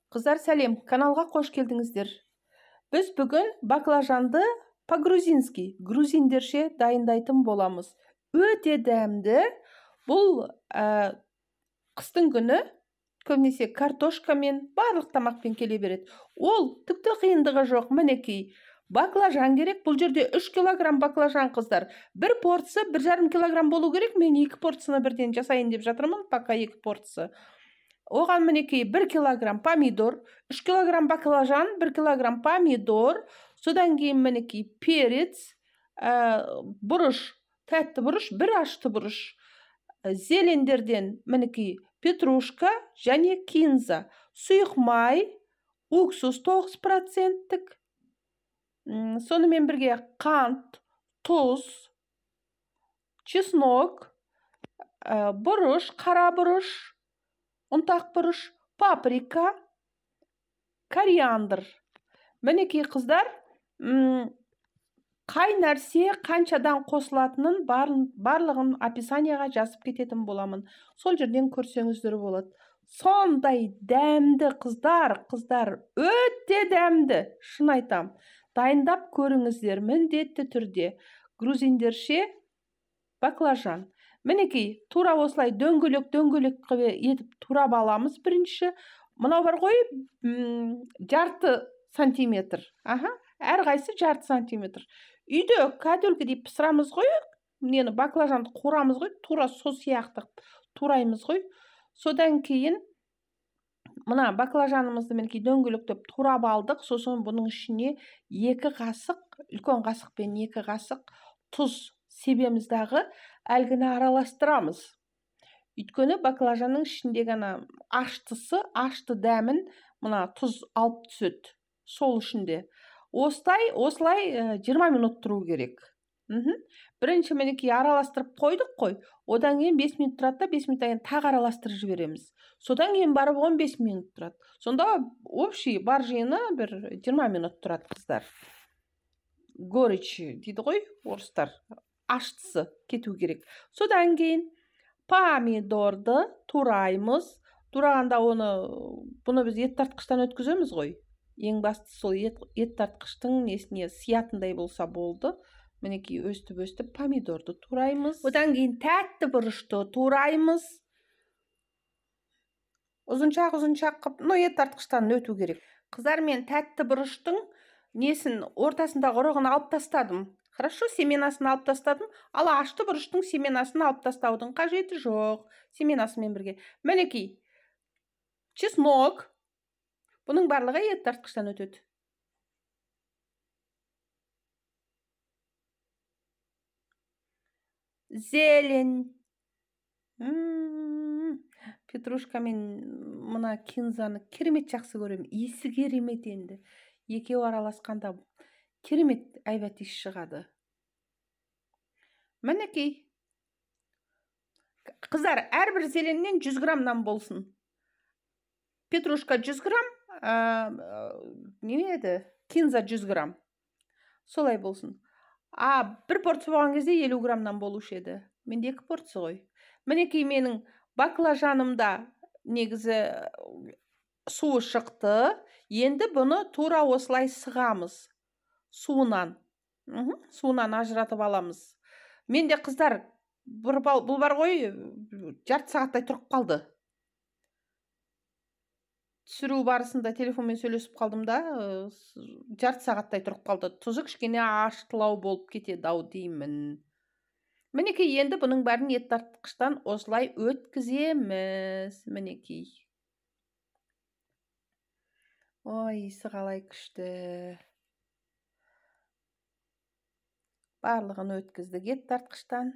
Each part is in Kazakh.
Қыздар сәлем, каналға қош келдіңіздер. Біз бүгін баклажанды по-грузински, грузиндерше дайындайтын боламыз. Өте дәмді. Бұл қыстың күні көбінесе картошкамен, барлық тамақпен келе береді. Ол тіпті қиындығы жоқ. Мінекей, баклажан керек. Бұл жерде 3 килограмм баклажан, қыздар. Бір порция 1,5 килограмм болу керек. Мен 2 порцияны бірден жасайын деп жатырмын, пока 2 порция. Оған мінекей 1 килограмм помидор, 3 килограмм баклажан, 1 килограмм помидор, содан кейін мінекей перец, бұрыш, тәтті бұрыш, 1 ашты бұрыш, зелендерден мінекей петрушка және кинза, сұйық май, уксус 9%, сонымен бірге қант, тұз, чеснок, бұрыш, қара бұрыш, ұнтақ бұрыш, паприка, кориандр. Мінекей қыздар, қай нәрсе қаншадан қосылатынын барлығын описанияға жазып кететін боламын. Сол жерден көрсеңіздер болады. Сондай дәмді қыздар, өте дәмді, шын айтам. Дайындап көріңіздер міндетті түрде. Грузиндерше баклажан. Мінекей, тура осылай дөңгелек етіп турап аламыз бірінші. Мынау бар ғой, жарты сантиметр. Әрқайсы жарты сантиметр. Үйде кәдімгідей пісірамыз ғой, нені баклажанды қурамыз ғой, тура со сияқты тураймыз ғой. Содан кейін мына баклажанымызды мінекей дөңгелектеп турап алдық. Сосын бұның ішіне 2 қасық, үлкен қасықпен 2 қасық тұз себеміздағы әлгіні араластырамыз. Өйткені баклажанның ішіндегі ашты дәмін мына тұз алып түседі. Сол ішінде. Осылай 20 минут тұру керек. Бірінші мінекей араластырып қойдық қой. Одан кейін 5 минут тұрады да 5 минуттан кейін тағы араластырып жібереміз. Содан кейін барып 15 минут тұрады. Сонда общий бар жиыны бір 20 минут тұрады, қыздар. Горечь дейді ғой орыстар. Аштысы кету керек. Содан кейін помидорды тураймыз. Турағанда бұны біз ет тартқыштан өткіземіз ғой. Ең бастысы сол ет тартқыштың несіне сиятындай болса болды. Мінекей өстіп помидорды тураймыз. Одан кейін тәтті бұрышты тураймыз. Ұзыншақ қып, ет тартқыштан өту керек. Қыздар, мен тәтті бұрыштың несін ортасындағы ұрығын алып тастадым. Хорошо, семенасын алып тастадым. Ал ашты бұрыштың семенасын алып тастаудың қажеті жоқ. Семенасымен бірге. Мінекей, чеснок. Бұның барлығы ет тартқыштан өтеді. Зелень. Петрушка мен мына кинзаны керемет жақсы көрем. Есі керемет енді. Екеуі араласқанда керемет әйбат иіс шығады. Мінекей. Қыздар, әрбір зеленнен 100 граммнан болсын. Петрушка 100 грамм, кинза 100 грамм. Солай болсын. Бір порция болған кезде 50 граммнан болушы еді. Менде 2 порция ғой. Мінекей, менің баклажанымда негізі суы шықты. Енді бұны тура осылай сығамыз. Суынан ажыратып аламыз. Менде қыздар, бұл бар ғой, жарты сағаттай тұрып қалды. Түсіру барысында телефонмен сөйлесіп қалдым да, жарты сағаттай тұрып қалды. Тұзы кішкене аштылау болып кетеді ау деймін. Мінекей, енді бұның бәрін ет тартқыштан осылай өткіземіз. Мінекей. Ой, иісі қалай күшті. Барлығын өткіздік ет тартқыштан.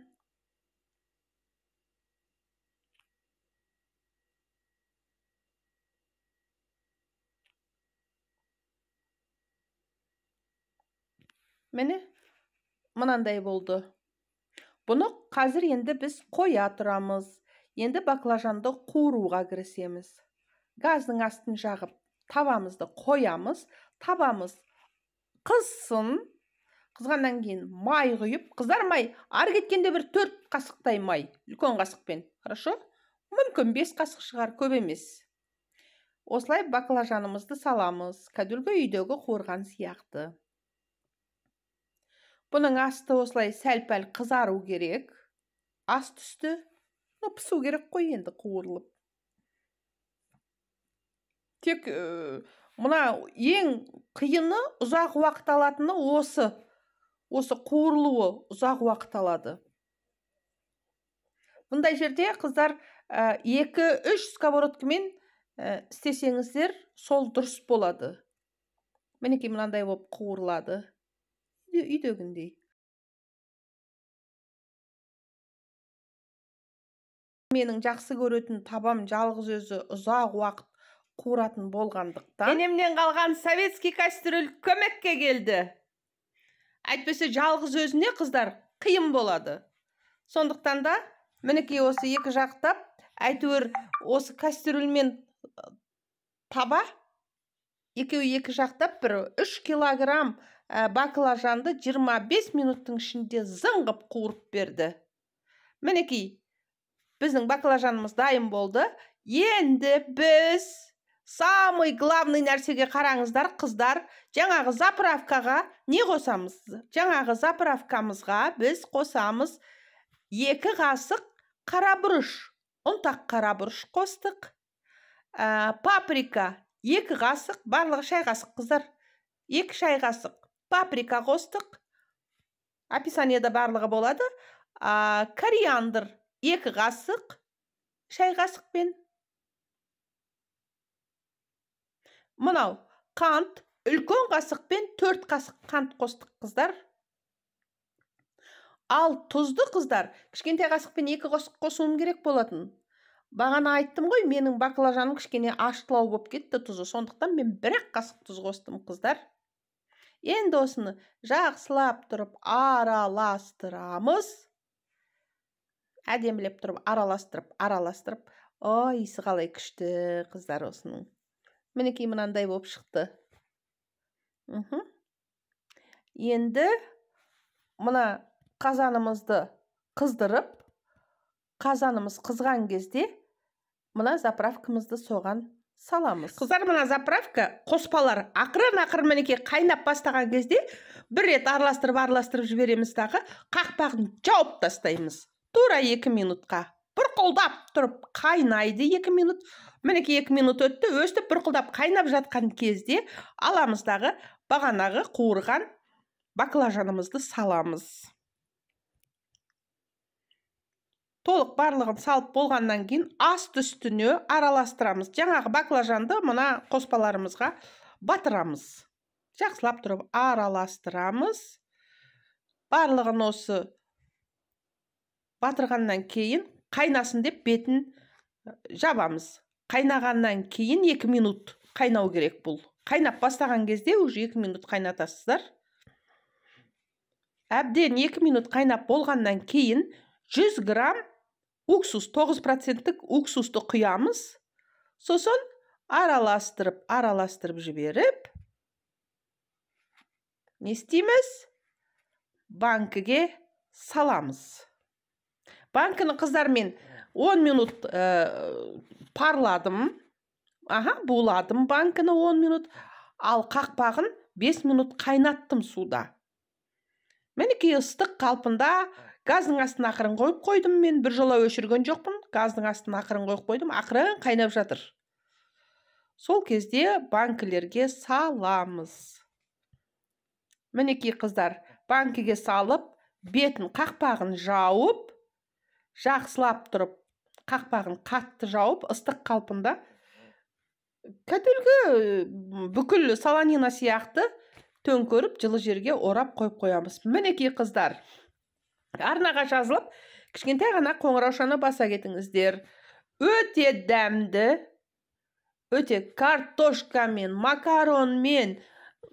Міне, мынандай болды. Бұны қазір енді біз қоя тұрамыз. Енді баклажанды қуыруға кірісеміз. Газдың астын жағып, табамызды қоямыз. Табамыз қызсын. Қызғаннан кейін май құйып, қыздар, май ары кеткенде бір 4 қасықтай май, үлкен қасықпен. Хорошо? Мүмкін 5 қасық шығар, көп емес. Осылай баклажанымызды саламыз. Кәдімгі үйдегі қуырған сияқты. Бұның асты осылай сәл-пәл қызару керек. Аст үсті пісу керек қой енді қуырылып. Тек мына ең қиыны ұзақ уақыт алатыны осы қуырылуы ұзақ уақыт алады. Бұндай жерде қыздар 2-3 сковородкамен істесеңіздер, сол дұрыс болады. Мінекей мынандай болып қуырылады. Үйдегіндей. Менің жақсы көретін табам жалғыз өзі ұзақ уақыт қуыратын болғандықтан енемнен қалған советский кастрюль көмекке келді. Әйтпесе жалғыз өзіне қыздар қиын болады. Сондықтан да мінекей осы екі жақтап, әйтеуір осы кастрюльмен таба екеуі екі жақтап бір 3 килограмм баклажанды 25 минуттың ішінде зыңғып қуырып берді. Мінекей біздің баклажанымыз дайын болды. Енді біз самый главный нәрсеге қараңыздар, қыздар. Жаңағы заправкаға не қосамыз? Жаңағы заправкамызға біз қосамыз 2 қасық қарабұрыш, ұнтақ қарабұрыш қостық. Паприка 2 қасық, барлығы шай қасық қыздар. 2 шай қасық паприка қостық. Описаниеда барлығы болады. Кориандр 2 қасық шай қасықпен. Мынау қант, үлкен қасықпен 4 қасық қант қостық қыздар. Ал тұзды қыздар, кішкентай қасықпен 2 қасық қосуым керек болатын. Бағана айттым ғой, менің баклажаным кішкене аштылау болып кетті тұзы. Сондықтан мен 1 қасық тұз қостым қыздар. Енді осыны жақсылап тұрып араластырамыз. Әдемілеп тұрып араластырып. Ой, иісі қалай күшті қыздар осының. Мінекей мынандай болып шықты. Енді мына қазанымызды қыздырып, қазанымыз қызған кезде мына заправкамызды соған саламыз. Қыздар, мына заправка қоспалар ақырын мінекей қайнап бастаған кезде бір рет араластырып жібереміз дағы, қақпағын жауып тастаймыз. Тура 2 минутқа. Бұрқылдап тұрып қайнайды 2 минут. Мінекей 2 минут өтті, өстіп бұрқылдап қайнап жатқан кезде аламыздағы бағанағы қуырған баклажанымызды саламыз. Толық барлығын салып болғаннан кейін аст үстіне араластырамыз. Жаңағы баклажанды мына қоспаларымызға батырамыз. Жақсылап тұрып араластырамыз. Барлығын осы батырғаннан кейін қайнасын деп бетін жабамыз. Қайнағаннан кейін 2 минут қайнау керек бұл. Қайнап бастаған кезде уже 2 минут қайнатасыздар. Әбден 2 минут қайнап болғаннан кейін 100 грамм уксус, 9% уксусты құямыз. Сосын араластырып жіберіп, не істейміз? Банкіге саламыз. Банкіні қыздармен 10 минут парладым. Буладым банкіні 10 минут. Ал қақпағын 5 минут қайнаттым суда. Мінекей ыстық қалпында газдың астын ақырын қойып қойдым. Мен бір жола өшірген жоқпын. Газдың астын ақырын қойып қойдым. Ақырын қайнап жатыр. Сол кезде банкілерге саламыз. Мінекей қыздар, банкіге салып, бетін қақпағын жауып, жақсылап тұрып, қақпағын қатты жауып, ыстық қалпында кәдімгі бүкіл солонина сияқты төңкеріп, жылы жерге орап қойып қоямыз. Мінекей қыздар, арнаға жазылып, кішкентай ғана қоңыраушаны баса кетіңіздер. Өте дәмді, өте картошкамен, макаронмен,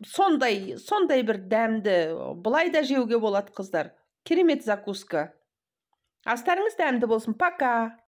сондай бір дәмді, бұлай да жеуге болады қыздар. Керемет закуска. Астарыңыз дәмді болсын. Пока!